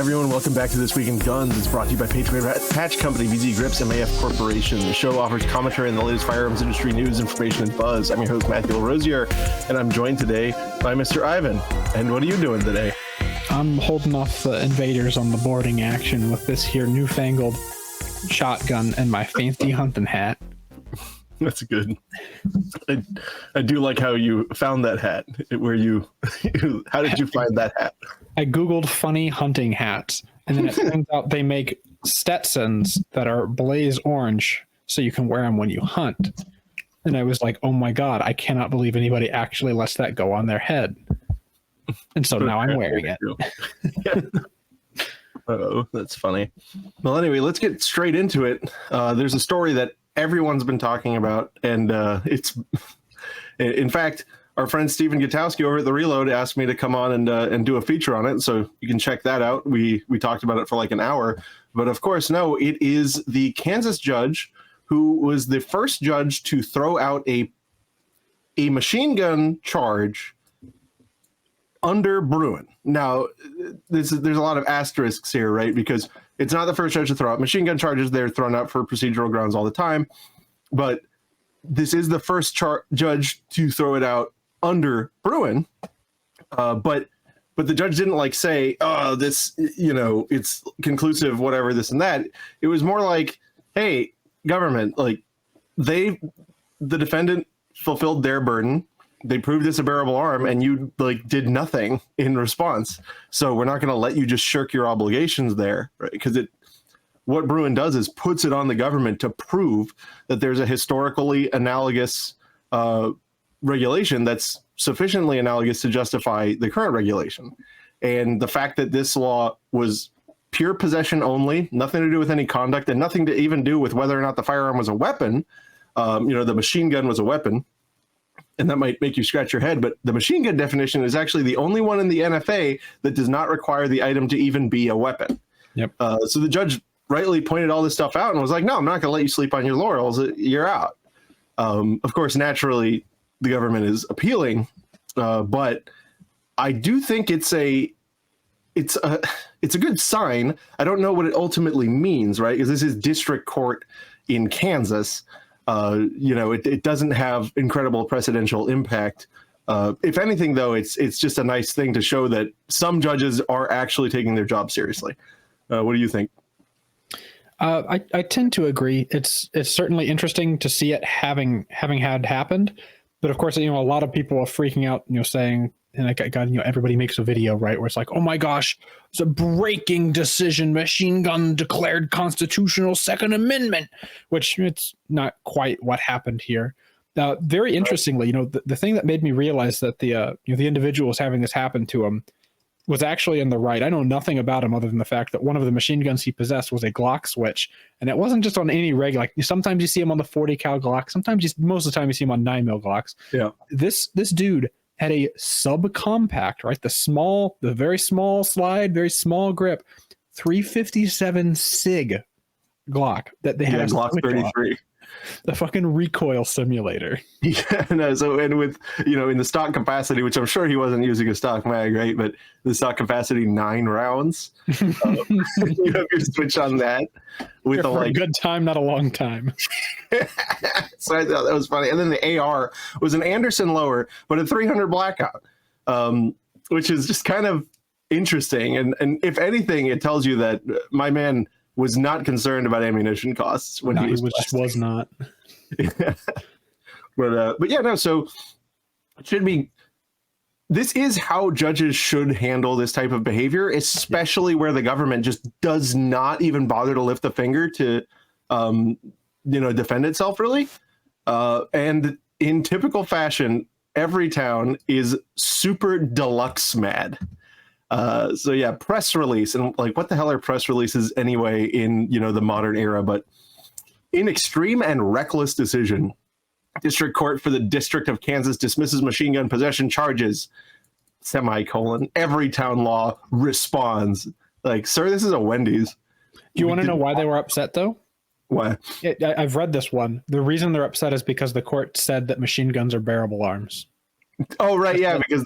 Everyone, welcome back to This Week in Guns. It's brought to you by Patriot Patch Company, VZ Grips, and MAF Corporation. The show offers commentary on the latest firearms industry news, information, and buzz. I'm your host, Matthew LaRosier, and I'm joined today by Mr. Ivan. And what are you doing today? I'm holding off the invaders on the boarding action with this here newfangled shotgun and my fancy hunting hat. That's good. I do like how you found that hat. How did you find that hat? I Googled funny hunting hats, and then it turns out they make Stetsons that are blaze orange, so you can wear them when you hunt. And I was like, oh my God, I cannot believe anybody actually lets that go on their head. And so now I'm wearing it. Oh, that's funny. Well, anyway, let's get straight into it. There's a story that everyone's been talking about, and it's, in fact, our friend Stephen Gutowski over at The Reload asked me to come on and do a feature on it, so you can check that out. We talked about it for like an hour, but of course, no, it is the Kansas judge who was the first judge to throw out a machine gun charge under Bruen. Now, there's a lot of asterisks here, right? Because it's not the first judge to throw out machine gun charges. They're thrown out for procedural grounds all the time. But this is the first judge to throw it out under Bruen. But the judge didn't like say, oh, this, it's conclusive, whatever, this and that. It was more like, hey, government, like the defendant fulfilled their burden. They proved it's a bearable arm, and you did nothing in response. So we're not going to let you just shirk your obligations there, right? Because what Bruen does is puts it on the government to prove that there's a historically analogous regulation that's sufficiently analogous to justify the current regulation. And the fact that this law was pure possession only, nothing to do with any conduct, and nothing to even do with whether or not the firearm was a weapon. The machine gun was a weapon. And that might make you scratch your head, but the machine gun definition is actually the only one in the NFA that does not require the item to even be a weapon. Yep. So the judge rightly pointed all this stuff out and was like, no, I'm not going to let you sleep on your laurels. You're out. Of course, naturally, the government is appealing, but I do think it's a good sign. I don't know what it ultimately means, right? Because this is district court in Kansas. It doesn't have incredible precedential impact. If anything, though, it's just a nice thing to show that some judges are actually taking their job seriously. What do you think? I tend to agree. It's certainly interesting to see it having had happened, but of course, a lot of people are freaking out, saying, and everybody makes a video, right, where it's like, oh my gosh, it's a breaking decision. Machine gun declared constitutional Second Amendment, which it's not quite what happened here. Very interestingly, the thing that made me realize that the individual was having this happen to him was actually in the right. I know nothing about him other than the fact that one of the machine guns he possessed was a Glock switch, and it wasn't just on any regular. Like sometimes you see him on the 40 cal Glock, most of the time you see him on 9mm Glocks. Yeah, this dude had a subcompact, right? The very small slide, very small grip, 357 SIG Glock that they had. Glock 33. The fucking recoil simulator. Yeah, no. So, and with, in the stock capacity, which I'm sure he wasn't using a stock mag, right? But the stock capacity, 9 rounds. You have your switch on that with a good time, not a long time. So I thought that was funny. And then the AR was an Anderson lower, but a 300 blackout, which is just kind of interesting. And if anything, it tells you that my man was not concerned about ammunition costs when he was not. Yeah. But yeah, no. So it should be. This is how judges should handle this type of behavior, especially where the government just does not even bother to lift the finger to, defend itself, really. And in typical fashion, Everytown is super deluxe mad. So yeah, press release, and what the hell are press releases anyway in the modern era? But in extreme and reckless decision, District Court for the District of Kansas dismisses machine gun possession charges. Everytown law responds. Sir, this is a Wendy's. Do you want to know why they were upset though? Why? I've read this one. The reason they're upset is because the court said that machine guns are bearable arms. Oh, right. Yeah. Because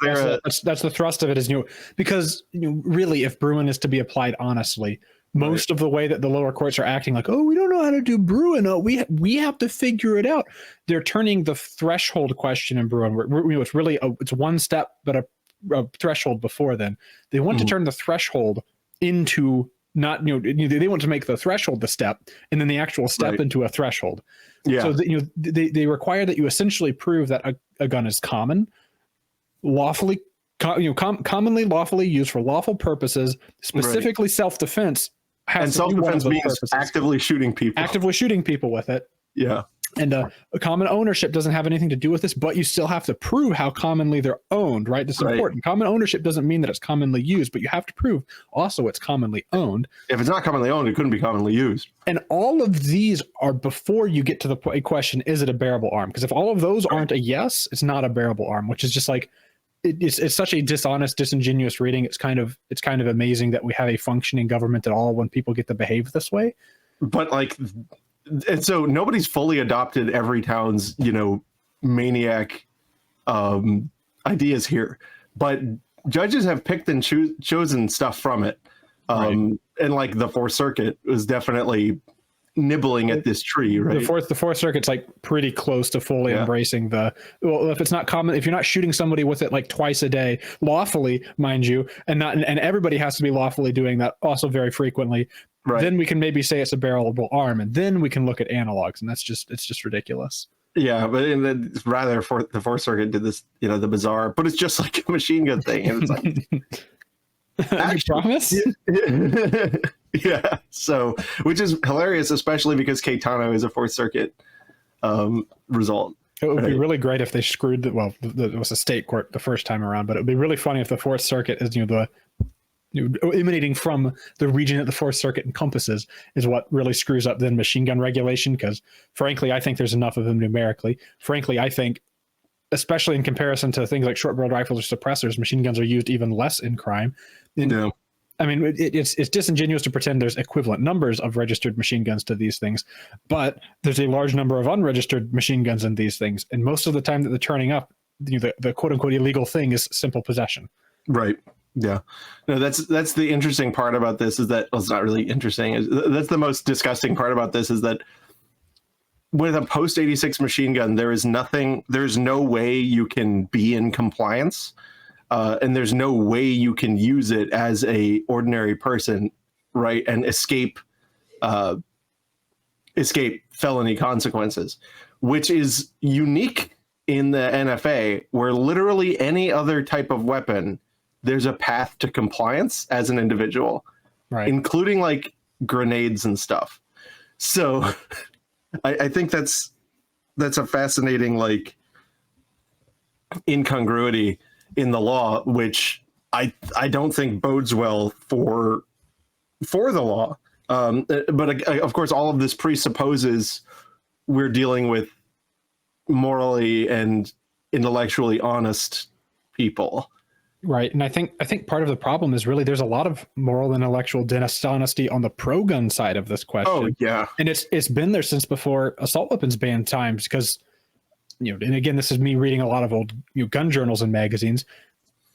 that's the thrust of it is, because really, if Bruen is to be applied honestly, most of the way that the lower courts are acting like, oh, we don't know how to do Bruen. Oh, we have to figure it out. They're turning the threshold question in Bruen. It's really it's one step, but a threshold before then. They want to turn the threshold into not, they want to make the threshold the step and then the actual step into a threshold. Yeah. So that, they require that you essentially prove that a gun is common, lawfully, commonly lawfully used for lawful purposes, specifically self-defense. And self-defense means purposes. Actively shooting people with it. Yeah. And a common ownership doesn't have anything to do with this, but you still have to prove how commonly they're owned, right? This is important. Common ownership doesn't mean that it's commonly used, but you have to prove also it's commonly owned. If it's not commonly owned, it couldn't be commonly used. And all of these are before you get to the question, is it a bearable arm? Because if all of those aren't a yes, it's not a bearable arm, which is just like, it's such a dishonest, disingenuous reading. It's kind of amazing that we have a functioning government at all when people get to behave this way. But and so nobody's fully adopted Everytown's, maniac ideas here, but judges have picked and chosen stuff from it. And the Fourth Circuit was definitely nibbling at this tree, right? The Fourth Circuit's pretty close to fully embracing if it's not common, if you're not shooting somebody with it twice a day lawfully, mind you, and everybody has to be lawfully doing that also very frequently. Right. Then we can maybe say it's a bearable arm, and then we can look at analogs, and it's just ridiculous. Yeah, but the Fourth Circuit did this, the bizarre, but it's just like a machine gun thing, and it's like, I promise. Yeah. So, which is hilarious, especially because Caetano is a Fourth Circuit result. It would be really great if they screwed it was a state court the first time around, but it would be really funny if the Fourth Circuit is emanating from the region that the Fourth Circuit encompasses is what really screws up then machine gun regulation, because frankly I think there's enough of them numerically. Frankly, I think especially in comparison to things like short barreled rifles or suppressors, machine guns are used even less in crime. I mean, it's disingenuous to pretend there's equivalent numbers of registered machine guns to these things, but there's a large number of unregistered machine guns in these things, and most of the time that they're turning up, the quote unquote illegal thing is simple possession. Right. Yeah. No, that's the interesting part about this is that, well, it's not really interesting. That's the most disgusting part about this is that with a post 86 machine gun, there's no way you can be in compliance. And there's no way you can use it as a ordinary person, right, and escape felony consequences, which is unique in the NFA, where literally any other type of weapon, there's a path to compliance as an individual, right, including grenades and stuff. So I think that's a fascinating incongruity in the law, which I don't think bodes well for the law. But of course, all of this presupposes we're dealing with morally and intellectually honest people. Right. And I think part of the problem is really there's a lot of moral and intellectual dishonesty on the pro-gun side of this question. Oh, yeah. And it's been there since before assault weapons ban times, because and again, this is me reading a lot of old gun journals and magazines.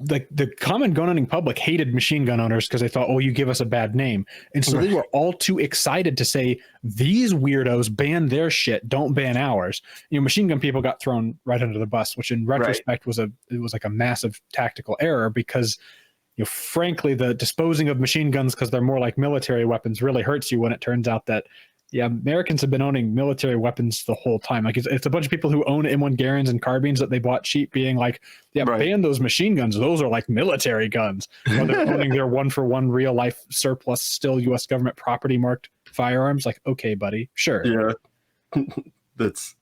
The common gun owning public hated machine gun owners because they thought, oh, you give us a bad name. And so they were all too excited to say, these weirdos ban their shit, don't ban ours. Machine gun people got thrown right under the bus, which in retrospect was a massive tactical error, because frankly, the disposing of machine guns because they're more like military weapons really hurts you when it turns out that Americans have been owning military weapons the whole time. It's a bunch of people who own M1 Garands and carbines that they bought cheap, being ban those machine guns. Those are like military guns. While they're owning their 1-for-1 real life surplus, still U.S. government property marked firearms. Okay, buddy, sure. Yeah, it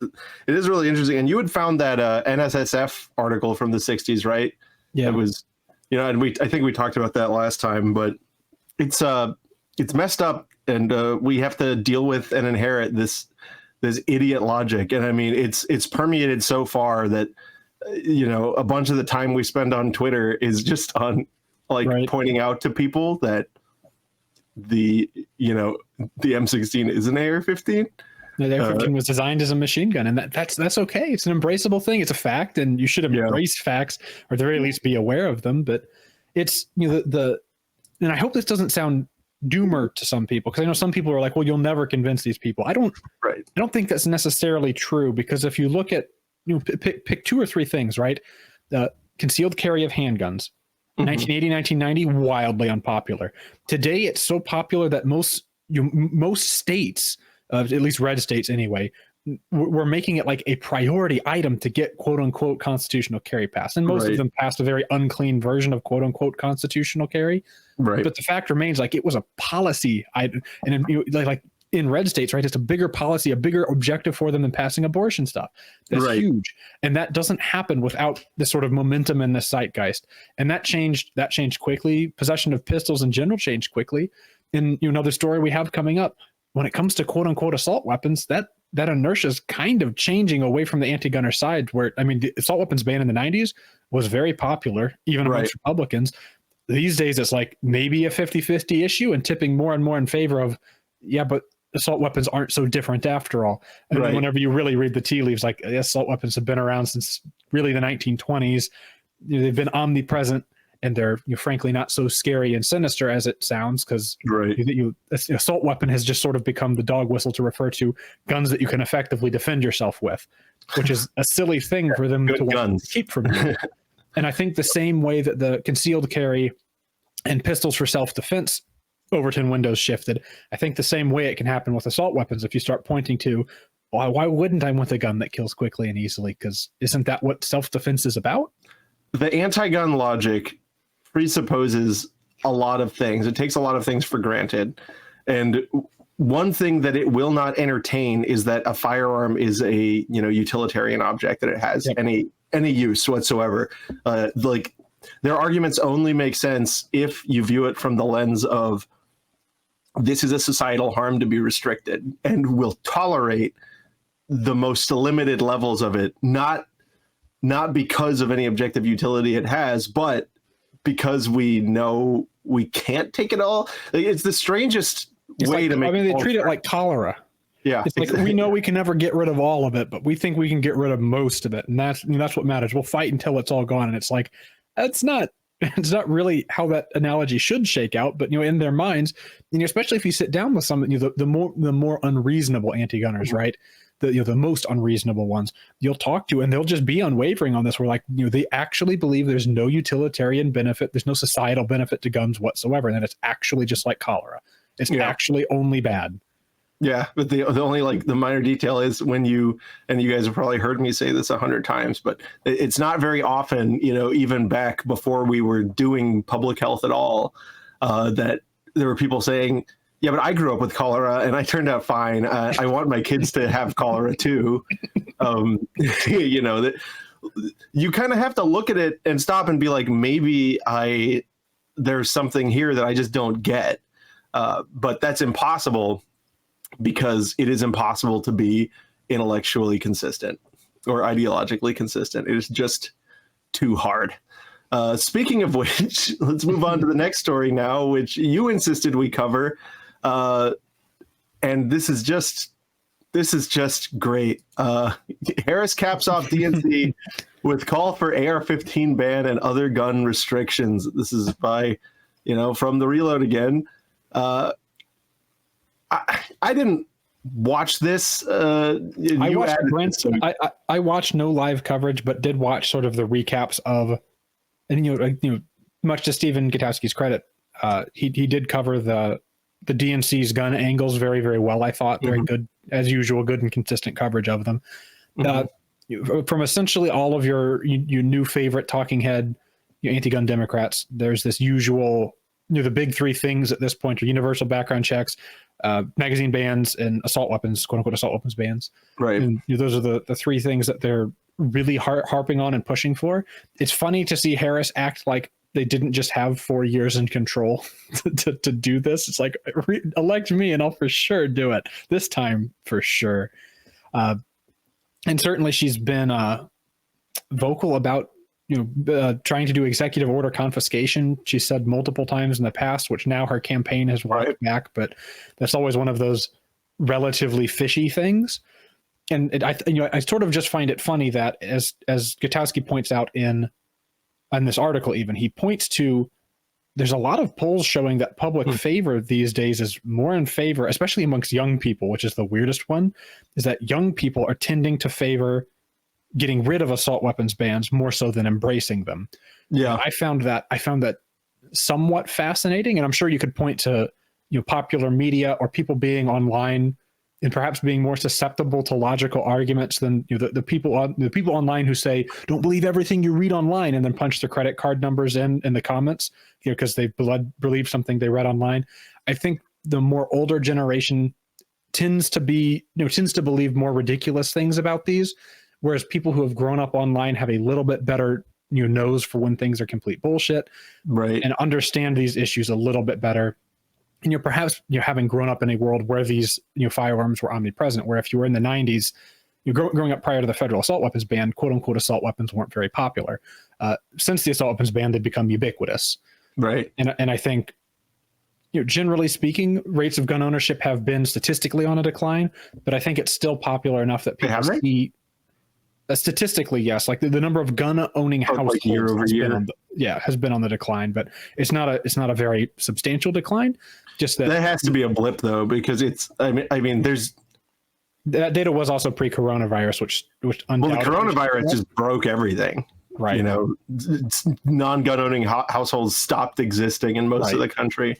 is really interesting. And you had found that NSSF article from the 60s, right? Yeah, it was. And I think we talked about that last time, but it's messed up. And we have to deal with and inherit this idiot logic. And I mean, it's permeated so far that, a bunch of the time we spend on Twitter is just on pointing out to people that the M16 is an AR-15. The Everytown was designed as a machine gun, and that's okay. It's an embraceable thing. It's a fact, and you should embrace facts, or at the very least be aware of them. But it's and I hope this doesn't sound doomer to some people, because I know some people are like, well, you'll never convince these people. I don't think that's necessarily true, because if you look at, pick two or three things, right? Concealed carry of handguns, 1980, 1990, wildly unpopular. Today, it's so popular that most states, at least red states anyway, we're making it like a priority item to get quote unquote constitutional carry passed. And most of them passed a very unclean version of quote unquote constitutional carry. Right. But the fact remains, like, it was a policy item. And like in red states, right, it's a bigger policy, a bigger objective for them than passing abortion stuff. That's huge. And that doesn't happen without this sort of momentum in the zeitgeist. And that changed quickly. Possession of pistols in general changed quickly. And another story we have coming up, when it comes to quote unquote assault weapons, that inertia is kind of changing away from the anti-gunner side, where, I mean, the assault weapons ban in the 90s was very popular, even amongst Republicans. These days, it's like maybe a 50-50 issue, and tipping more and more in favor of, but assault weapons aren't so different after all. And then whenever you really read the tea leaves, like, assault weapons have been around since really the 1920s. They've been omnipresent, and they're frankly not so scary and sinister as it sounds, because assault weapon has just sort of become the dog whistle to refer to guns that you can effectively defend yourself with, which is a silly thing for them to want to keep from you. And I think the same way that the concealed carry and pistols for self-defense Overton windows shifted, I think the same way it can happen with assault weapons. If you start pointing to, why wouldn't I want a gun that kills quickly and easily? Because isn't that what self-defense is about? The anti-gun logic presupposes a lot of things. It takes a lot of things for granted. And one thing that it will not entertain is that a firearm is a utilitarian object, that it has any use whatsoever. Like, their arguments only make sense if you view it from the lens of, this is a societal harm to be restricted, and will tolerate the most limited levels of it, not because of any objective utility it has, but because we know we can't take it all. It's the strangest way to make. I mean, they treat it like cholera. Yeah, it's like, we know we can never get rid of all of it, but we think we can get rid of most of it, and that's what matters. We'll fight until it's all gone, and it's like, it's not really how that analogy should shake out. But in their minds, especially if you sit down with some, the more unreasonable anti-gunners, right? The most unreasonable ones you'll talk to, and they'll just be unwavering on this. We're like, they actually believe there's no utilitarian benefit, there's no societal benefit to guns whatsoever, and then it's actually just like cholera. It's actually only bad. Yeah, but the only, like, the minor detail is, when you guys have probably heard me say this 100 times, but it's not very often, even back before we were doing public health at all, that there were people saying, yeah, but I grew up with cholera and I turned out fine. I want my kids to have cholera too. That you kind of have to look at it and stop and be like, maybe there's something here that I just don't get. But that's impossible, because it is impossible to be intellectually consistent or ideologically consistent. It is just too hard. Speaking of which, let's move on to the next story now, which you insisted we cover. And this is just great. Harris caps off DNC with call for AR-15 ban and other gun restrictions. This is by, from the Reload again. I didn't watch this. I watched no live coverage, but did watch sort of the recaps of, and much to Stephen Gutowski's credit, he did cover the DNC's gun angles very, very well. I thought very good, as usual, good and consistent coverage of them. From essentially all of your new favorite talking head, anti-gun Democrats, there's this usual, the big three things at this point are universal background checks, magazine bans, and assault weapons, quote unquote assault weapons bans. Right. And those are the three things that they're really harping on and pushing for. It's funny to see Harris act like they didn't just have 4 years in control to do this. It's like, elect me and I'll for sure do it this time, for sure. And certainly she's been vocal about trying to do executive order confiscation. She said multiple times in the past, which now her campaign has walked back, but that's always one of those relatively fishy things. And I sort of just find it funny that as Gutowski points out in this article, even he points to, there's a lot of polls showing that public favor these days is more in favor, especially amongst young people, which is the weirdest one, is that young people are tending to favor getting rid of assault weapons bans more so than embracing them. Yeah. And I found that somewhat fascinating. And I'm sure you could point to, popular media or people being online and perhaps being more susceptible to logical arguments than the people online who say, don't believe everything you read online, and then punch their credit card numbers in the comments, because they believe something they read online. I think the more older generation tends to believe more ridiculous things about these, whereas people who have grown up online have a little bit better nose for when things are complete bullshit, right, and understand these issues a little bit better. And perhaps having grown up in a world where these firearms were omnipresent, where if you were in the 90s, growing up prior to the federal assault weapons ban, quote unquote assault weapons weren't very popular. Since the assault weapons ban, they've become ubiquitous. Right. And I think, generally speaking, rates of gun ownership have been statistically on a decline, but I think it's still popular enough that people see. Statistically, yes. Like the number of gun owning households like year over year has been on the decline, but it's not a very substantial decline. Just that has to be a blip though, because I mean, there's that data was also pre-coronavirus, which the coronavirus just broke everything. Right. Non-gun owning households stopped existing in most of the country.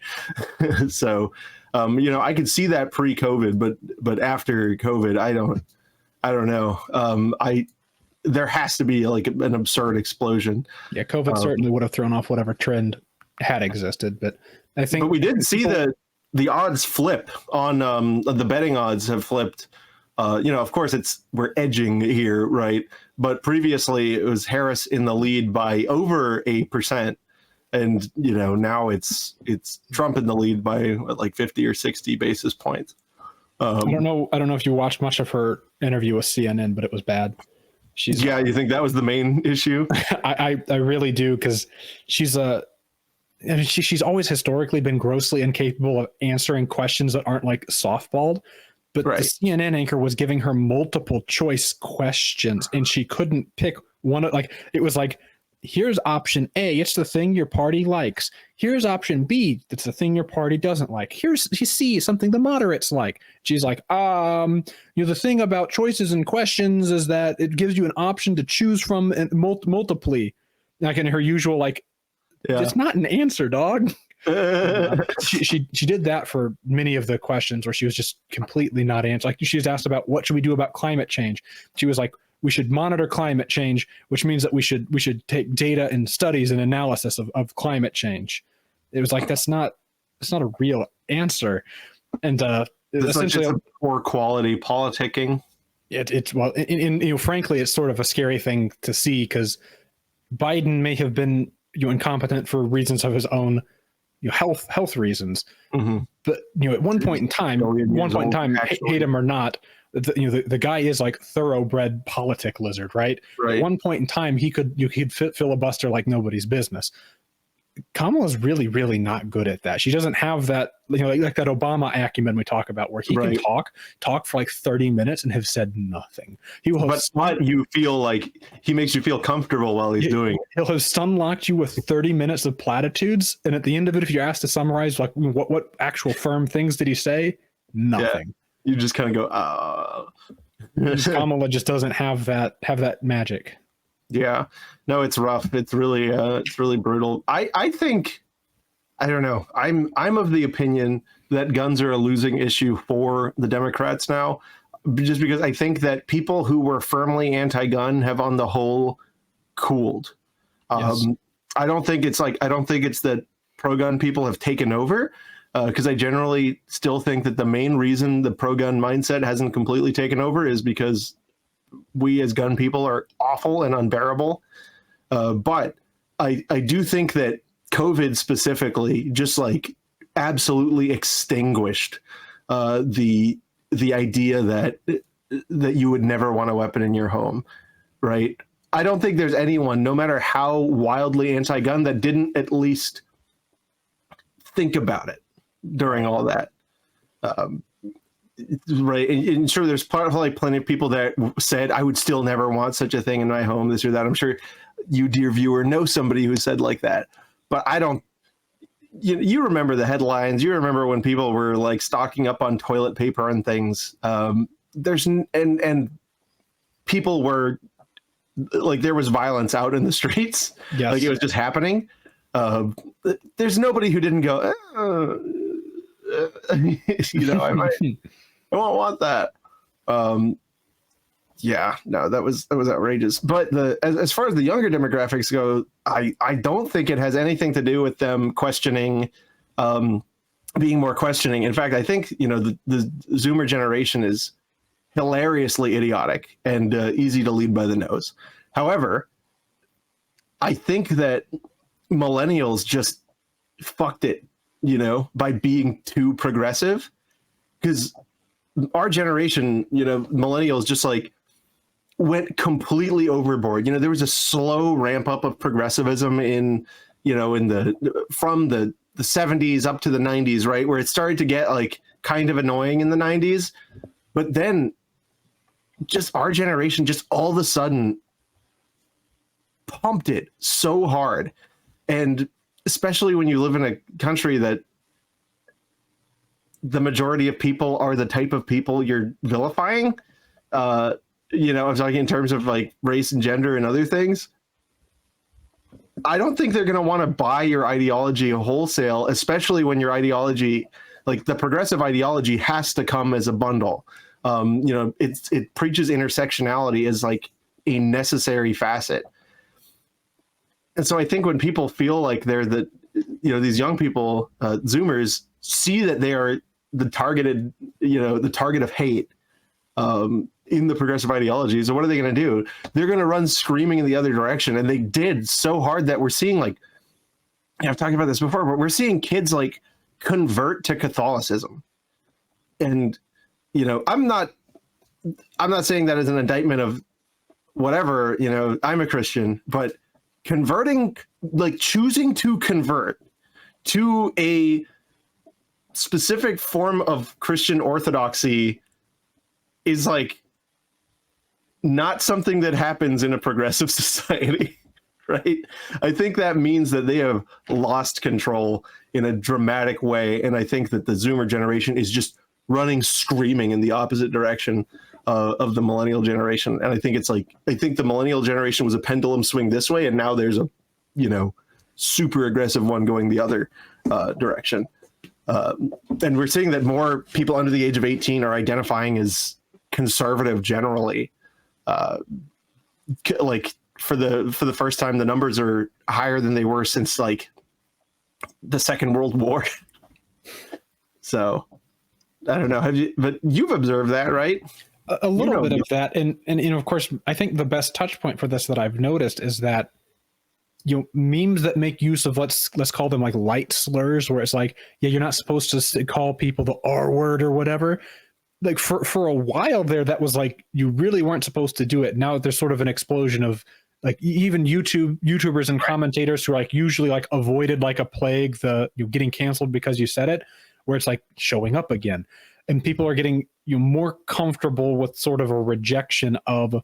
So, I could see that pre-COVID, but after COVID, I don't know. There has to be like an absurd explosion. Yeah, COVID certainly would have thrown off whatever trend had existed, but I think. But we did see the odds flip on the betting odds have flipped. Of course we're edging here, right? But previously it was Harris in the lead by over 8%, and now it's Trump in the lead by like 50 or 60 basis points. I don't know if you watched much of her interview with CNN, but it was bad. You think that was the main issue? I really do, because she's always historically been grossly incapable of answering questions that aren't like softballed. But the CNN anchor was giving her multiple choice questions, and she couldn't pick one. It was like, here's option A, it's the thing your party likes. Here's option B, it's the thing your party doesn't like. Here's C, something the moderates like. She's like, the thing about choices and questions is that it gives you an option to choose from and multiply. Like in her usual, it's not an answer, dog. She did that for many of the questions where she was just completely not answering. Like she was asked about what should we do about climate change. She was like, we should monitor climate change, which means that we should take data and studies and analysis of climate change. It was like, that's not a real answer. And essentially like poor quality politicking. Frankly, it's sort of a scary thing to see, because Biden may have been incompetent for reasons of his own health reasons. Mm-hmm. But at one point in time, hate him or not, the guy is like thoroughbred politic lizard, right? At one point in time, he could filibuster like nobody's business. Kamala's really, really not good at that. She doesn't have that, like that Obama acumen we talk about, where he can talk for like 30 minutes and have said nothing. He will but you feel like he makes you feel comfortable while he's doing it. He'll have stun-locked you with 30 minutes of platitudes, and at the end of it, if you're asked to summarize, like what actual firm things did he say? Nothing. You just kind of go, Kamala just doesn't have that magic. Yeah, no, it's rough. It's really brutal. I think, I don't know. I'm of the opinion that guns are a losing issue for the Democrats now, just because I think that people who were firmly anti-gun have on the whole cooled. Yes. I don't think it's that pro-gun people have taken over, because I generally still think that the main reason the pro-gun mindset hasn't completely taken over is because we as gun people are awful and unbearable. But I do think that COVID specifically just like absolutely extinguished the idea that you would never want a weapon in your home, right? I don't think there's anyone, no matter how wildly anti-gun, that didn't at least think about it during all that. right. And sure, there's probably plenty of people that said, I would still never want such a thing in my home, this or that. I'm sure you, dear viewer, know somebody who said like that. But I don't, you remember the headlines. You remember when people were like stocking up on toilet paper and things. And people were like, there was violence out in the streets. Yes. Like it was just happening. There's nobody who didn't go, I won't want that. Yeah, no, that was outrageous. But as far as the younger demographics go, I don't think it has anything to do with them questioning, being more questioning. In fact, I think the Zoomer generation is hilariously idiotic and easy to lead by the nose. However, I think that millennials just fucked it, by being too progressive, because our generation, millennials just like went completely overboard. There was a slow ramp up of progressivism from the 70s up to the 90s, right? Where it started to get like kind of annoying in the 90s. But then just our generation just all of a sudden pumped it so hard. And especially when you live in a country that the majority of people are the type of people you're vilifying, I'm talking in terms of like race and gender and other things. I don't think they're going to want to buy your ideology wholesale, especially when your ideology, like the progressive ideology, has to come as a bundle. It preaches intersectionality as like a necessary facet. And so I think when people feel like they're these young people, Zoomers, see that they are the target of hate in the progressive ideology. So what are they going to do? They're going to run screaming in the other direction. And they did so hard that we're seeing I've talked about this before, but we're seeing kids like convert to Catholicism. And, I'm not saying that as an indictment of whatever, I'm a Christian, but converting, like choosing to convert to a specific form of Christian orthodoxy is like not something that happens in a progressive society, right? I think that means that they have lost control in a dramatic way. And I think that the Zoomer generation is just running screaming in the opposite direction of the millennial generation. And I think I think the millennial generation was a pendulum swing this way. And now there's a, super aggressive one going the other direction. And we're seeing that more people under the age of 18 are identifying as conservative generally. Like for the first time, the numbers are higher than they were since like the Second World War. So I don't know. But you've observed that, right? A little bit of that. And of course, I think the best touch point for this that I've noticed is that, memes that make use of let's call them like light slurs, where it's like, yeah, you're not supposed to call people the R word or whatever. Like for a while there, that was like, you really weren't supposed to do it. Now there's sort of an explosion of like even YouTubers and commentators who are like usually like avoided like a plague, getting canceled because you said it, where it's like showing up again. And people are getting more comfortable with sort of a rejection of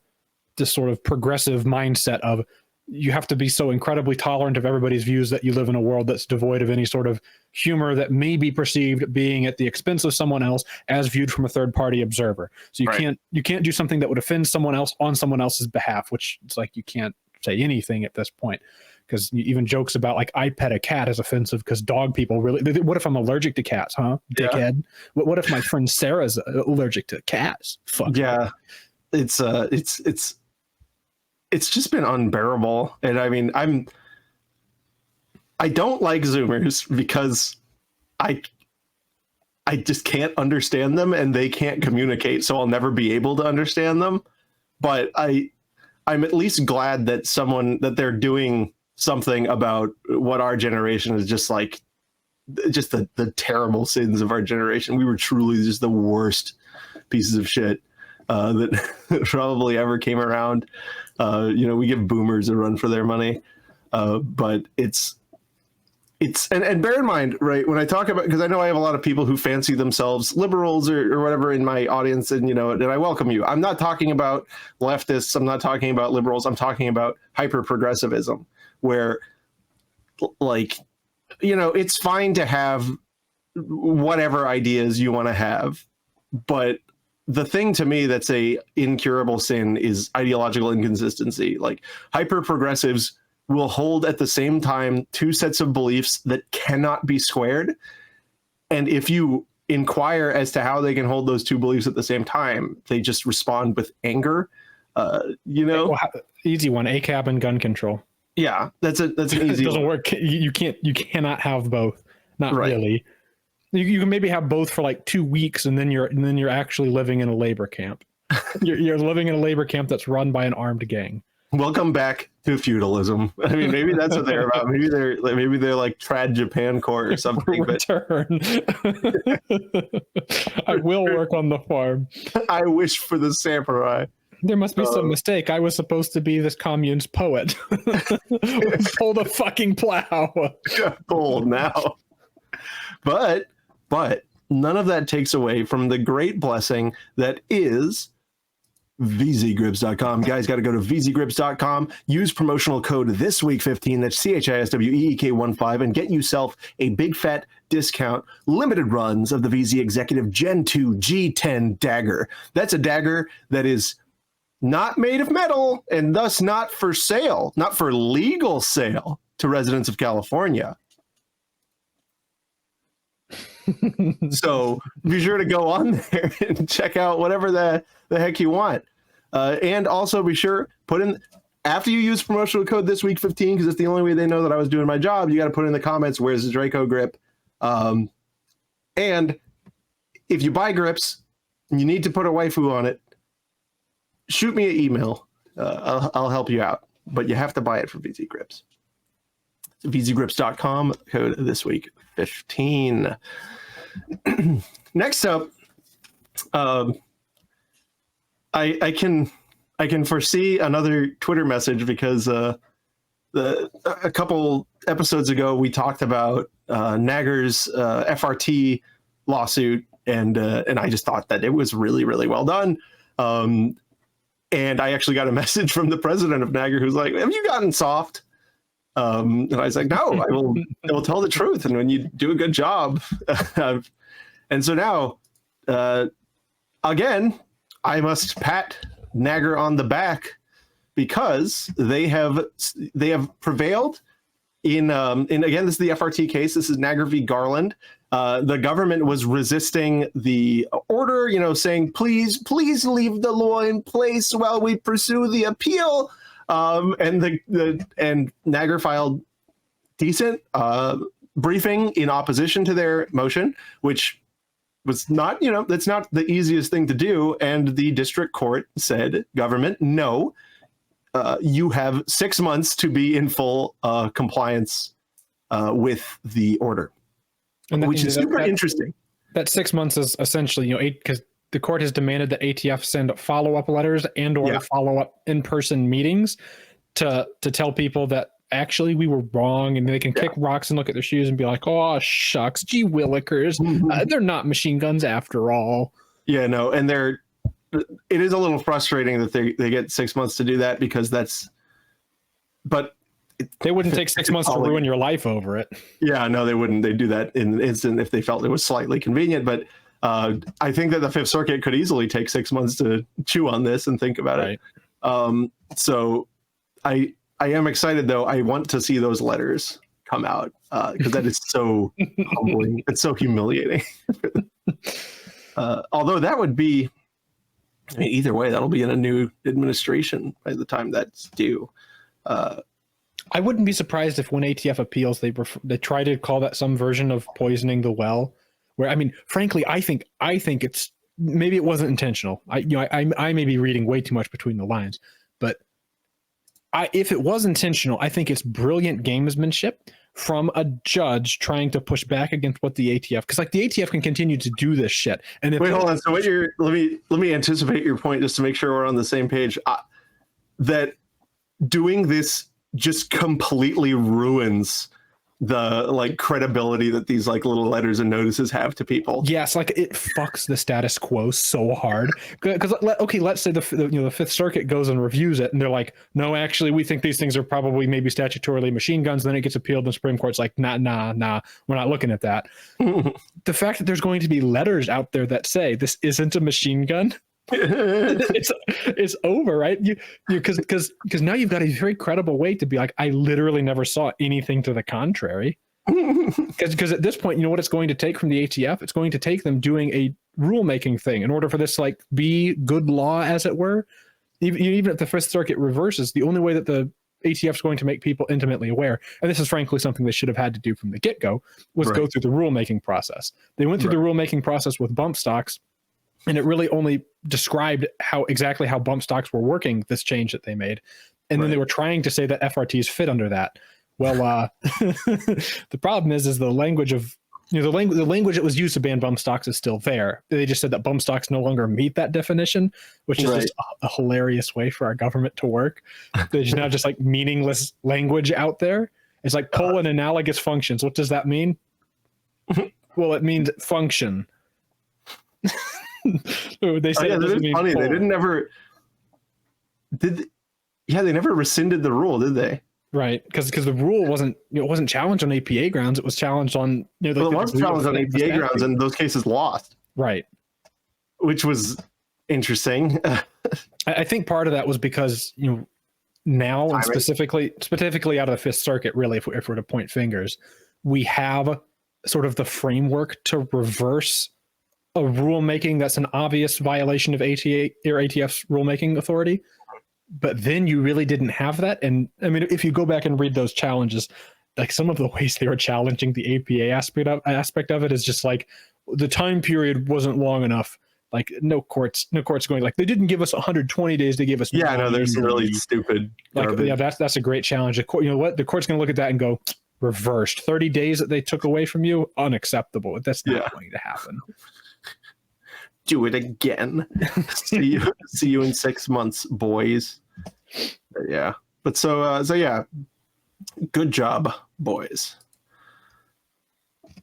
this sort of progressive mindset of you have to be so incredibly tolerant of everybody's views that you live in a world that's devoid of any sort of humor that may be perceived being at the expense of someone else as viewed from a third party observer. So you can't do something that would offend someone else on someone else's behalf, which it's like you can't say anything at this point. Because even jokes about like I pet a cat is offensive because dog people really. What if I'm allergic to cats, huh? Dickhead. Yeah. What if my friend Sarah's allergic to cats? Fuck. Yeah, it's just been unbearable. And I mean, I don't like Zoomers because I just can't understand them and they can't communicate, so I'll never be able to understand them. But I'm at least glad that they're doing something about what our generation is just like, just the terrible sins of our generation. We were truly just the worst pieces of shit that probably ever came around. We give boomers a run for their money, but it's it's and bear in mind, right, when I talk about, because I know I have a lot of people who fancy themselves liberals or whatever in my audience, and and I welcome you. I'm not talking about leftists. I'm not talking about liberals. I'm talking about hyper progressivism, where like it's fine to have whatever ideas you want to have, but the thing to me that's a incurable sin is ideological inconsistency. Like hyper progressives will hold at the same time two sets of beliefs that cannot be squared. And if you inquire as to how they can hold those two beliefs at the same time, they just respond with anger. Well, easy one, ACAB and gun control. Yeah, that's an easy It doesn't one. work. You cannot have both. Not Right. really. You can maybe have both for like 2 weeks, and then you're actually living in a labor camp. You're living in a labor camp that's run by an armed gang. Welcome back to feudalism. I mean, maybe that's what they're about. Maybe they're like Trad Japan Corps or something. Return. I will work on the farm. I wish for the samurai. There must be some mistake. I was supposed to be this commune's poet. Pull the fucking plow. Bold now. But none of that takes away from the great blessing that is vzgrips.com. Guys, got to go to vzgrips.com. Use promotional code ThisWeek15, that's CHISWEEK15, and get yourself a big fat discount. Limited runs of the VZ Executive Gen 2 G10 dagger. That's a dagger that is not made of metal and thus not for sale, not for legal sale to residents of California. So be sure to go on there and check out whatever the heck you want. And also be sure, put in, after you use promotional code ThisWeek15, because it's the only way they know that I was doing my job, you got to put in the comments, where's the Draco grip? And if you buy grips and you need to put a waifu on it, shoot me an email. I'll help you out. But you have to buy it from VZ Grips. vzgrips.com, code ThisWeek15. Next up, I can foresee another Twitter message because a couple episodes ago we talked about Nager's FRT lawsuit, and I just thought that it was really, really well done. And I actually got a message from the president of Nager who's like, "Have you gotten soft?" And I was like, "No, I will tell the truth. And when you do a good job," and so now, again, I must pat Nager on the back because they have prevailed in again, this is the FRT case. This is Nager v. Garland. The government was resisting the order, saying, please leave the law in place while we pursue the appeal. And Nager filed decent briefing in opposition to their motion, which was not, that's not the easiest thing to do. And the district court said, government, no, you have 6 months to be in full compliance with the order. Which is super interesting. That 6 months is essentially, because the court has demanded that ATF send follow-up letters and/or follow-up in-person meetings to tell people that actually we were wrong, and they can kick rocks and look at their shoes and be like, "Oh shucks, gee willikers, they're not machine guns after all." Yeah, no, and it is a little frustrating that they get 6 months to do that because but. They wouldn't take 6 months to ruin your life over it. Yeah, no, they wouldn't. They'd do that in an instant if they felt it was slightly convenient. But I think that the Fifth Circuit could easily take 6 months to chew on this and think about it. So I am excited, though. I want to see those letters come out because that is so humbling. It's so humiliating. Although that would be, either way, that'll be in a new administration by the time that's due. I wouldn't be surprised if when ATF appeals, they try to call that some version of poisoning the well. Where frankly, I think it's maybe it wasn't intentional. I may be reading way too much between the lines, but if it was intentional, I think it's brilliant gamesmanship from a judge trying to push back against what the ATF, because the ATF can continue to do this shit. And wait, hold on. So let me anticipate your point just to make sure we're on the same page. That doing this just completely ruins the like credibility that these like little letters and notices have to people. Yes, like it fucks the status quo so hard. Because okay, let's say the Fifth Circuit goes and reviews it, and they're like, no, actually, we think these things are probably maybe statutorily machine guns. Then it gets appealed, and the Supreme Court's like, nah, we're not looking at that. The fact that there's going to be letters out there that say this isn't a machine gun, it's over, right? Because now you've got a very credible way to be like, I literally never saw anything to the contrary. Because at this point, you know what it's going to take from the ATF? It's going to take them doing a rulemaking thing in order for this like be good law, as it were. Even if the Fifth Circuit reverses, the only way that the ATF is going to make people intimately aware, and this is frankly something they should have had to do from the get-go, was go through the rulemaking process. They went through the rulemaking process with bump stocks, and it really only described exactly how bump stocks were working, this change that they made. And then they were trying to say that FRTs fit under that. Well, the problem is the language of, the language that was used to ban bump stocks is still there. They just said that bump stocks no longer meet that definition, which is just a hilarious way for our government to work. There's now just like meaningless language out there. It's like analogous functions. What does that mean? Well, it means function. They say it's funny. They didn't ever they never rescinded the rule, did they? Right, because the rule wasn't challenged on APA grounds. It was challenged on it was challenged on APA grounds, and those cases lost. Right, which was interesting. I think part of that was because now and specifically out of the Fifth Circuit, really, if we're to point fingers, we have sort of the framework to reverse a rulemaking that's an obvious violation of ATF's rulemaking authority. But then you really didn't have that. And I mean, if you go back and read those challenges, like some of the ways they were challenging the APA aspect of it is just like the time period wasn't long enough. Like no court's going like, they didn't give us 120 days. They gave us. Yeah, no, there's some really stupid. Like, yeah, that's a great challenge. The court, the court's going to look at that and go, reversed 30 days that they took away from you. Unacceptable. That's not going to happen. Do it again. see you in 6 months, boys. Yeah. But so yeah, good job, boys.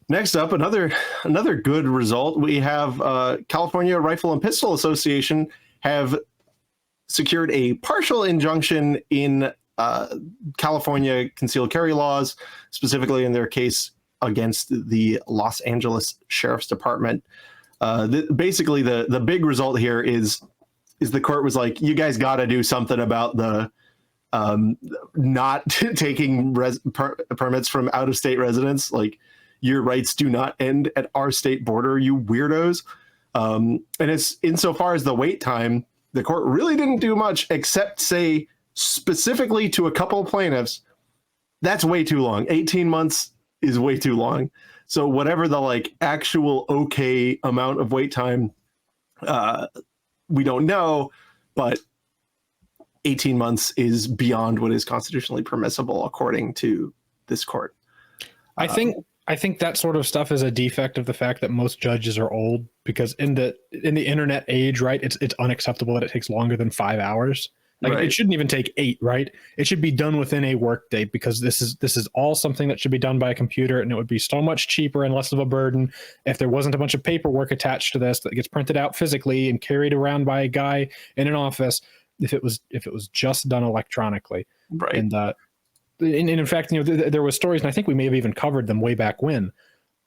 Next up, another good result. We have California Rifle and Pistol Association have secured a partial injunction in California concealed carry laws, specifically in their case against the Los Angeles Sheriff's Department. Basically, the big result here is the court was like, you guys got to do something about the not taking permits from out-of-state residents. Like, your rights do not end at our state border, you weirdos. And it's insofar as the wait time, the court really didn't do much except say specifically to a couple of plaintiffs, that's way too long. 18 months is way too long. So whatever the like actual okay amount of wait time, we don't know, but 18 months is beyond what is constitutionally permissible according to this court. I think that sort of stuff is a defect of the fact that most judges are old, because in the internet age, right, it's unacceptable that it takes longer than 5 hours. Like it shouldn't even take 8, right? It should be done within a workday, because this is all something that should be done by a computer, and it would be so much cheaper and less of a burden if there wasn't a bunch of paperwork attached to this that gets printed out physically and carried around by a guy in an office. If it was just done electronically, right? And in fact, there was stories, and I think we may have even covered them way back when.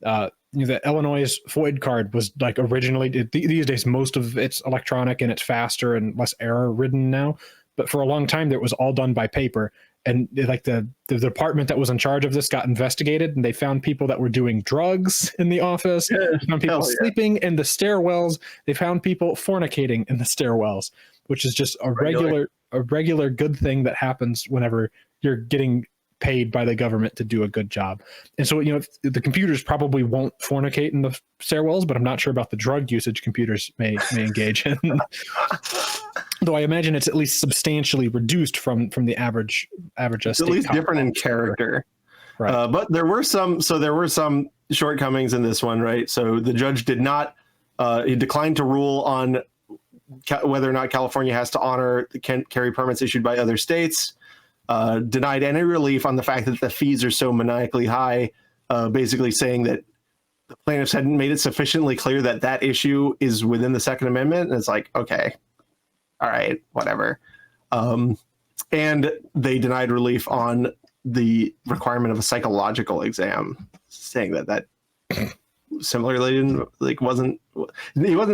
The Illinois FOID card was like originally. These days, most of it's electronic and it's faster and less error ridden now. But for a long time, it was all done by paper. And like the department that was in charge of this got investigated, and they found people that were doing drugs in the office. They found people sleeping in the stairwells. They found people fornicating in the stairwells, which is just a regular good thing that happens whenever you're getting paid by the government to do a good job. And so, the computers probably won't fornicate in the stairwells, but I'm not sure about the drug usage computers may engage in. Though I imagine it's at least substantially reduced from the average it's at least different in character. Right. But there were some shortcomings in this one, right? So the judge did not, he declined to rule on whether or not California has to honor the carry permits issued by other states. denied any relief on the fact that the fees are so maniacally high, basically saying that the plaintiffs hadn't made it sufficiently clear that that issue is within the Second Amendment. And it's like, okay, all right, whatever. And they denied relief on the requirement of a psychological exam, saying that similarly didn't he wasn't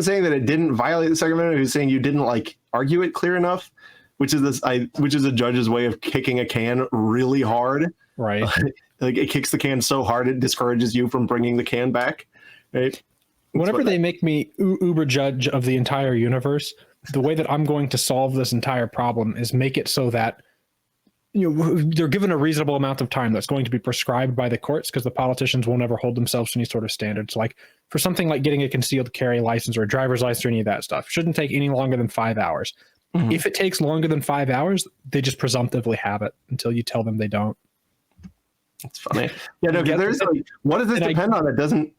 saying that it didn't violate the Second Amendment. He was saying you didn't argue it clear enough, which is a judge's way of kicking a can really hard. Right. It kicks the can so hard it discourages you from bringing the can back. Right. Whenever they make me uber judge of the entire universe, the way that I'm going to solve this entire problem is make it so that they're given a reasonable amount of time that's going to be prescribed by the courts, because the politicians will never hold themselves to any sort of standards. Like for something like getting a concealed carry license or a driver's license or any of that stuff, shouldn't take any longer than 5 hours. Mm-hmm. If it takes longer than 5 hours, they just presumptively have it until you tell them they don't. It's funny. Yeah, no, there's what does this depend on? It doesn't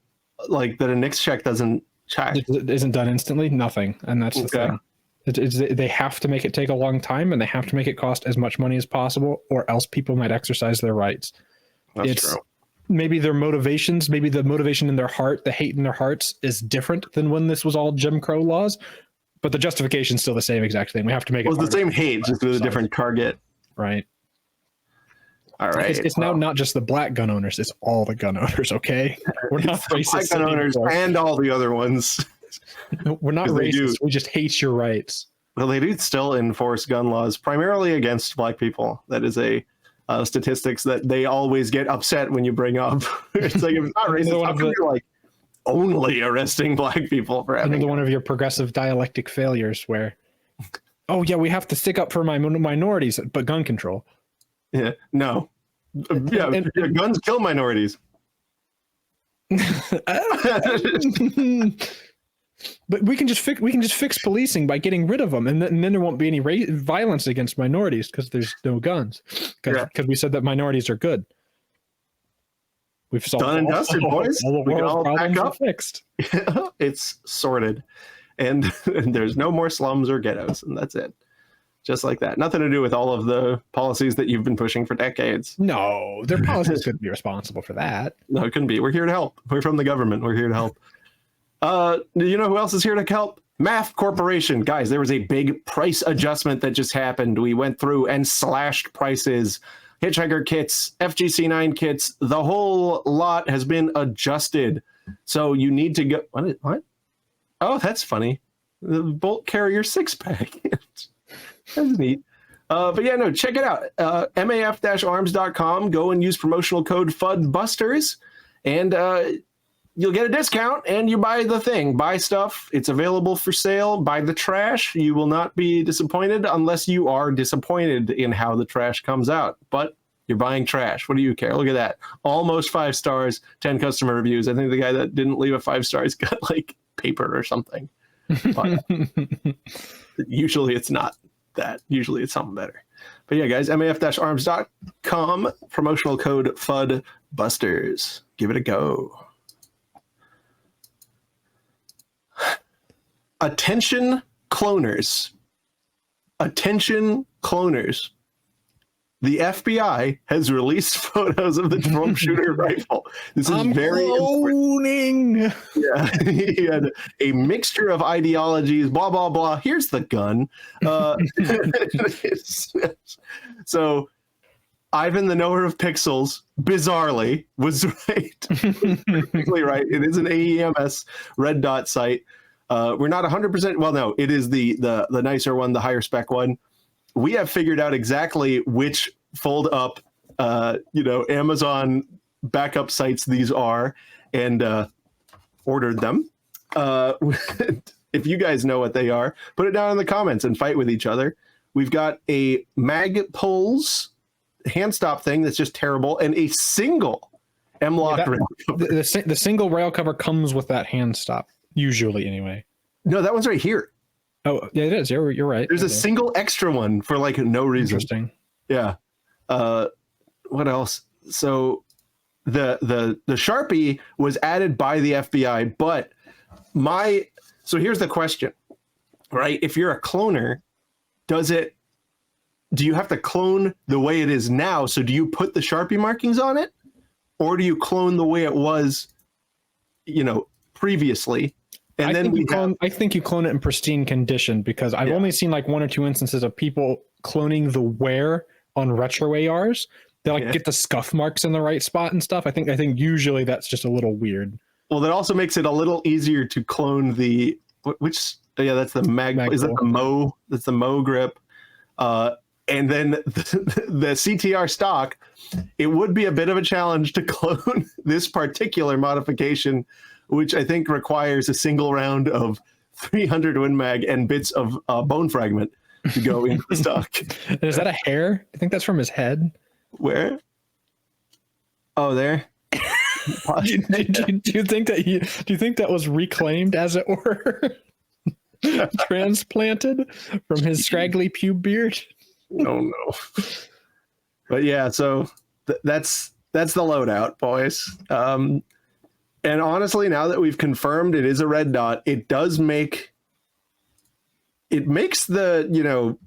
that a NICS check doesn't check. It isn't done instantly. Nothing, and that's the thing. They have to make it take a long time, and they have to make it cost as much money as possible, or else people might exercise their rights. That's true. Maybe their motivations, maybe the motivation in their heart, the hate in their hearts is different than when this was all Jim Crow laws, but the justification is still the same exact thing. We have to make it. Well, it's the same hate, just with a different target. Right. All right. It's now not just the black gun owners; it's all the gun owners. Okay, we're not racist. Black gun owners and all the other ones. No, we're not racist. We just hate your rights. Well, they do still enforce gun laws primarily against black people. That is a statistics that they always get upset when you bring up. It's like, if it's not racist, how come you're only arresting black people for having? Another one of your progressive dialectic failures where, oh yeah, we have to stick up for minorities, but gun control. Yeah, no. Guns kill minorities. But we can just fix policing by getting rid of them, and then there won't be any violence against minorities because there's no guns. Because we said that minorities are good. We've solved done and dusted, boys. All the world's problems are fixed. It's sorted, and there's no more slums or ghettos, and that's it. Just like that. Nothing to do with all of the policies that you've been pushing for decades. No, their policies couldn't be responsible for that. No, it couldn't be. We're here to help. We're from the government. We're here to help. Do you know who else is here to help? MAF Corporation. Guys, there was a big price adjustment that just happened. We went through and slashed prices. Hitchhiker kits, FGC9 kits, the whole lot has been adjusted. So you need to go. What? Oh, that's funny. The Bolt Carrier 6-pack. That's neat. But yeah, no, check it out. MAF-arms.com. Go and use promotional code FUDBusters, and you'll get a discount, and you buy the thing. Buy stuff. It's available for sale. Buy the trash. You will not be disappointed unless you are disappointed in how the trash comes out. But you're buying trash. What do you care? Look at that. Almost 5 stars, 10 customer reviews. I think the guy that didn't leave a 5 stars got paper or something. But usually it's not that. Usually it's something better. But yeah, guys, MAF-arms.com, promotional code FUDBusters. Give it a go. Attention cloners. Attention cloners. The FBI has released photos of the Trump-shooter rifle. This is very cloning. Yeah, he had a mixture of ideologies, blah, blah, blah. Here's the gun. So Ivan the knower of pixels, bizarrely, was right. Perfectly right. It is an AEMS red dot sight. We're not 100%. Well, no, it is the nicer one, the higher spec one. We have figured out exactly which fold up, Amazon backup sites these are, and ordered them. If you guys know what they are, put it down in the comments and fight with each other. We've got a Magpulse hand stop thing that's just terrible, and a single M-lock rail cover. The single rail cover comes with that hand stop, usually anyway. No, that one's right here. Oh, yeah, it is. You're right. There's a single extra one for no reason. Interesting. Yeah. What else? So the Sharpie was added by the FBI, but so here's the question, right? If you're a cloner, does it do you have to clone the way it is now? So do you put the Sharpie markings on it, or do you clone the way it was, previously? And I think you clone it in pristine condition, because I've only seen like 1 or 2 instances of people cloning the wear on retro ARs. They get the scuff marks in the right spot and stuff. I think usually that's just a little weird. Well, that also makes it a little easier to clone the that's the mag. Is that the Mo? That's the Mo grip. And then the CTR stock, it would be a bit of a challenge to clone this particular modification, which I think requires a single round of 300 Win Mag and bits of bone fragment to go into the stock. And is that a hair? I think that's from his head. Where? Oh, there. do you think that was reclaimed, as it were? Transplanted from his scraggly pube beard? Oh no. But yeah, so that's the loadout, boys. And honestly, now that we've confirmed it is a red dot, it makes the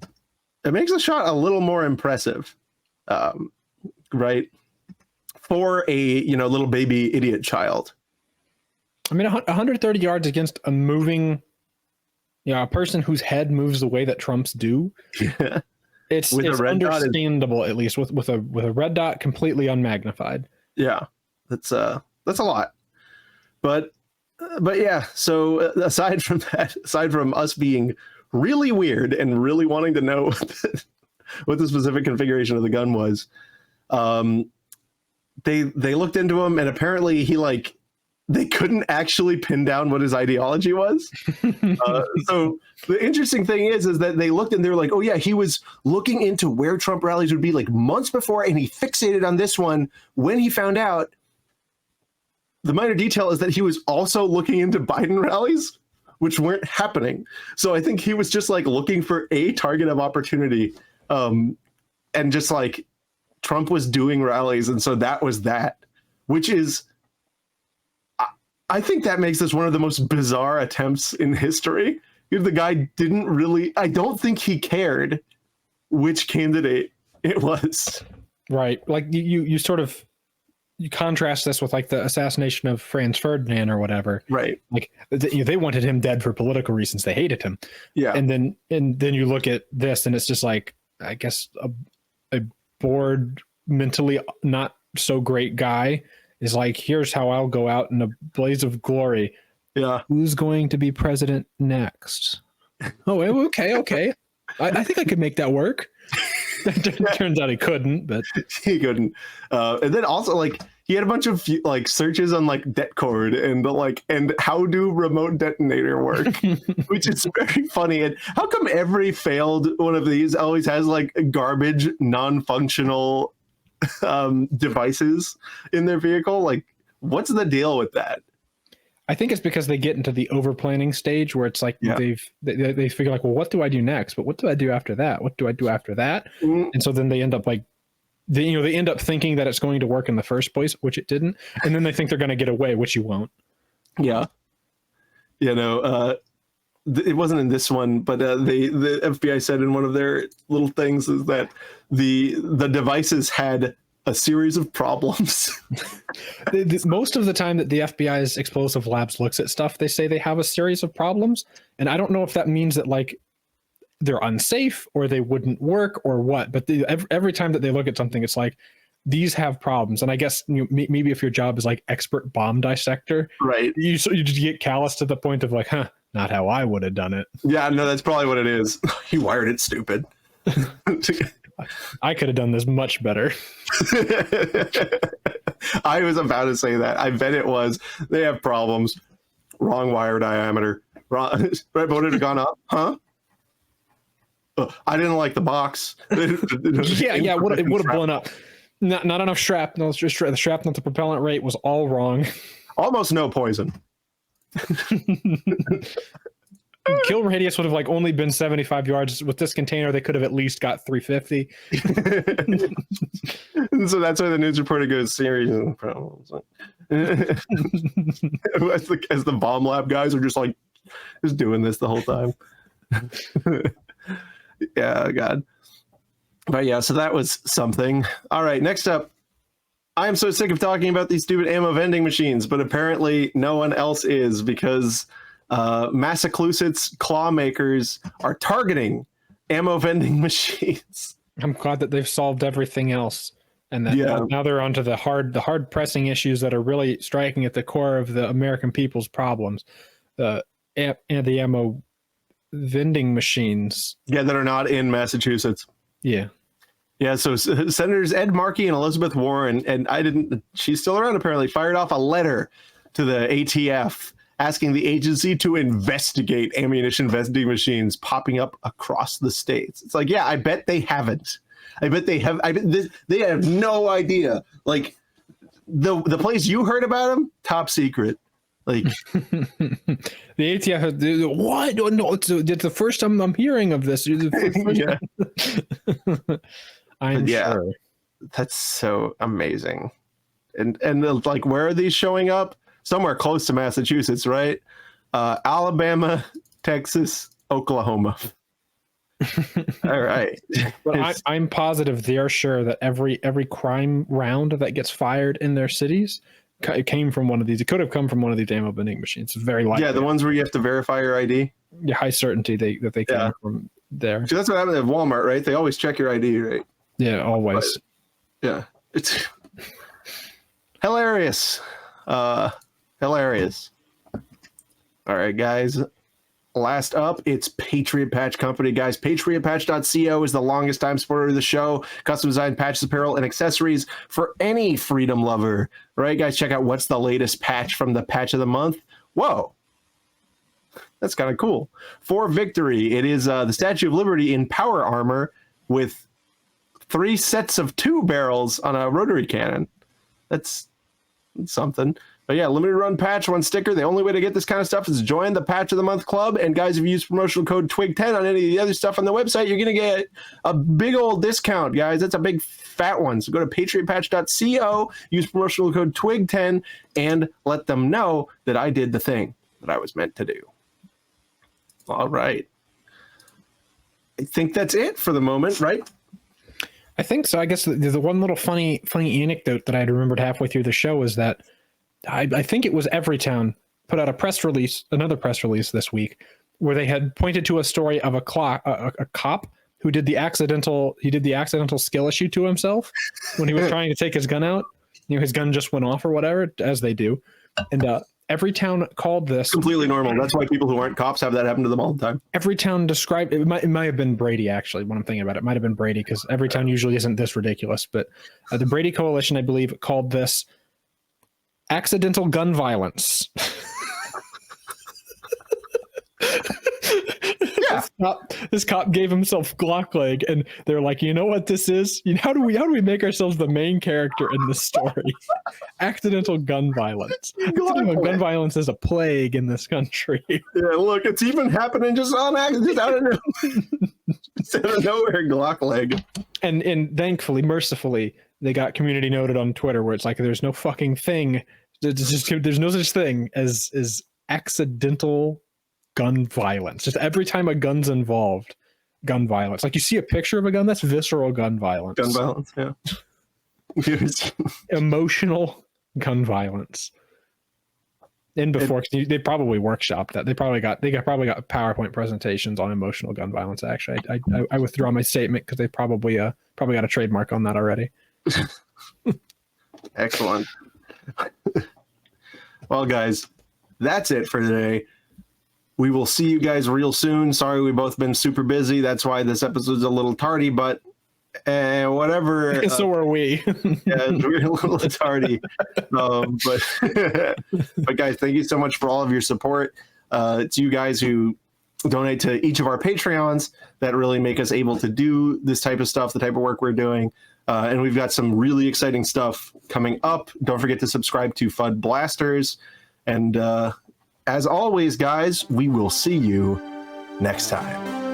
shot a little more impressive. Right? For a little baby idiot child. I mean, 130 yards against a moving, a person whose head moves the way that Trump's do. Yeah. It's understandable, at least with a red dot completely unmagnified. Yeah, that's a lot. But yeah. So aside from us being really weird and really wanting to know what the specific configuration of the gun was, they looked into him, and apparently they couldn't actually pin down what his ideology was. So the interesting thing is that they looked and they were like, oh yeah, he was looking into where Trump rallies would be like months before, and he fixated on this one when he found out. The minor detail is that he was also looking into Biden rallies, which weren't happening. So I think he was just looking for a target of opportunity, and just Trump was doing rallies, and so that was that, which is, I think that makes this one of the most bizarre attempts in history. The guy I don't think he cared which candidate it was. Right. Like you sort of, you contrast this with the assassination of Franz Ferdinand or whatever. Right. They wanted him dead for political reasons. They hated him. Yeah. And then you look at this and it's just I guess a bored, mentally not so great guy is here's how I'll go out in a blaze of glory. Yeah. Who's going to be president next? Oh, okay. I think I could make that work. Turns out he couldn't, but he couldn't. And then also he had a bunch of searches on Detcord and how do remote detonator work, which is very funny. And how come every failed one of these always has garbage, non-functional devices in their vehicle? What's the deal with that? I think it's because they get into the over planning stage where it's they figure well, what do I do next? But what do I do after that? What do I do after that? Mm-hmm. And so then they end up they end up thinking that it's going to work in the first place, which it didn't. And then they think they're going to get away, which you won't. Yeah. It wasn't in this one, but the FBI said in one of their little things is that the devices had a series of problems. Most of the time that the FBI's explosive labs looks at stuff, they say they have a series of problems. And I don't know if that means that they're unsafe or they wouldn't work or what, but every time that they look at something, it's these have problems. And I guess maybe if your job is expert bomb dissector, right, you just get callous to the point of not how I would have done it. Yeah, no, that's probably what it is. You wired it stupid. I could have done this much better. I was about to say that. I bet it was. They have problems. Wrong wire diameter. Wrong. Right, would it have gone up? Huh? I didn't like the box. Yeah. It would have blown up. Not enough shrapnel. The shrapnel to propellant rate was all wrong. Almost no poison. Kill radius would have only been 75 yards. With this container, they could have at least got 350. So that's why the news reporter goes, series of problems. As the bomb lab guys are just doing this the whole time. Yeah, God. But yeah, so that was something. All right, next up. I am so sick of talking about these stupid ammo vending machines, but apparently no one else is, because Massachusetts claw makers are targeting ammo vending machines. I'm glad that they've solved everything else, and that now they're onto the hard pressing issues that are really striking at the core of the American people's problems. And the ammo vending machines. Yeah, that are not in Massachusetts. Yeah. Yeah, so Senators Ed Markey and Elizabeth Warren, and she's still around apparently, fired off a letter to the ATF asking the agency to investigate ammunition vending machines popping up across the states. It's like, yeah, I bet they haven't. I bet they have. They have no idea. The place you heard about them, top secret. The ATF, what? No, it's the first time I'm hearing of this. Yeah. I'm sure. That's so amazing. And where are these showing up? Somewhere close to Massachusetts, right? Alabama, Texas, Oklahoma. All right. But I'm positive they're sure that every crime round that gets fired in their cities, it came from one of these. It could have come from one of these ammo vending machines. It's very likely. Yeah, the ones where you have to verify your ID. Yeah, high certainty that they came from there. So that's what happened at Walmart, right? They always check your ID, right? Yeah, always. But, yeah, it's hilarious. Hilarious. All right, guys. Last up, it's Patriot Patch Company, guys. PatriotPatch.co is the longest time supporter of the show. Custom designed patches, apparel, and accessories for any freedom lover. All right, guys, check out what's the latest patch from the Patch of the Month. Whoa. That's kind of cool. For Victory, it is the Statue of Liberty in power armor with 3 sets of 2 barrels on a rotary cannon. That's something. But yeah, limited run patch, 1 sticker. The only way to get this kind of stuff is join the Patch of the Month Club. And guys, if you use promotional code TWIG10 on any of the other stuff on the website, you're going to get a big old discount, guys. That's a big fat one. So go to patriotpatch.co, use promotional code TWIG10, and let them know that I did the thing that I was meant to do. All right. I think that's it for the moment, right? I think so. I guess the one little funny anecdote that I remembered halfway through the show is that I think it was Everytown put out another press release this week, where they had pointed to a story of a cop who did the accidental skill issue to himself when he was trying to take his gun out. His gun just went off or whatever, as they do. And Everytown called this completely normal. That's why people who aren't cops have that happen to them all the time. Everytown described it. It might have been Brady, actually. When I'm thinking about it, might have been Brady, because Everytown usually isn't this ridiculous. But the Brady Coalition, I believe, called this accidental gun violence. Yeah. This cop gave himself Glock leg, and they're like, you know what this is? How do we make ourselves the main character in this story? Accidental gun violence. Gun violence is a plague in this country. Yeah, look, it's even happening just on accident out of nowhere. Glock leg. And thankfully, mercifully, they got community noted on Twitter, where it's like, there's no fucking thing. There's no such thing as accidental gun violence. Just every time a gun's involved, gun violence. Like, you see a picture of a gun, that's visceral gun violence. Gun violence, yeah. Emotional gun violence. And before, they probably workshopped that. They probably got PowerPoint presentations on emotional gun violence. Actually, I withdraw my statement, because they probably got a trademark on that already. Excellent. Well, guys, that's it for today. We will see you guys real soon. Sorry, we've both been super busy. That's why this episode's a little tardy, but whatever. So are we. Yeah, we're a little tardy. But guys, thank you so much for all of your support. It's you guys who donate to each of our Patreons that really make us able to do this type of stuff, the type of work we're doing. And we've got some really exciting stuff coming up. Don't forget to subscribe to FUD Blasters. And as always, guys, we will see you next time.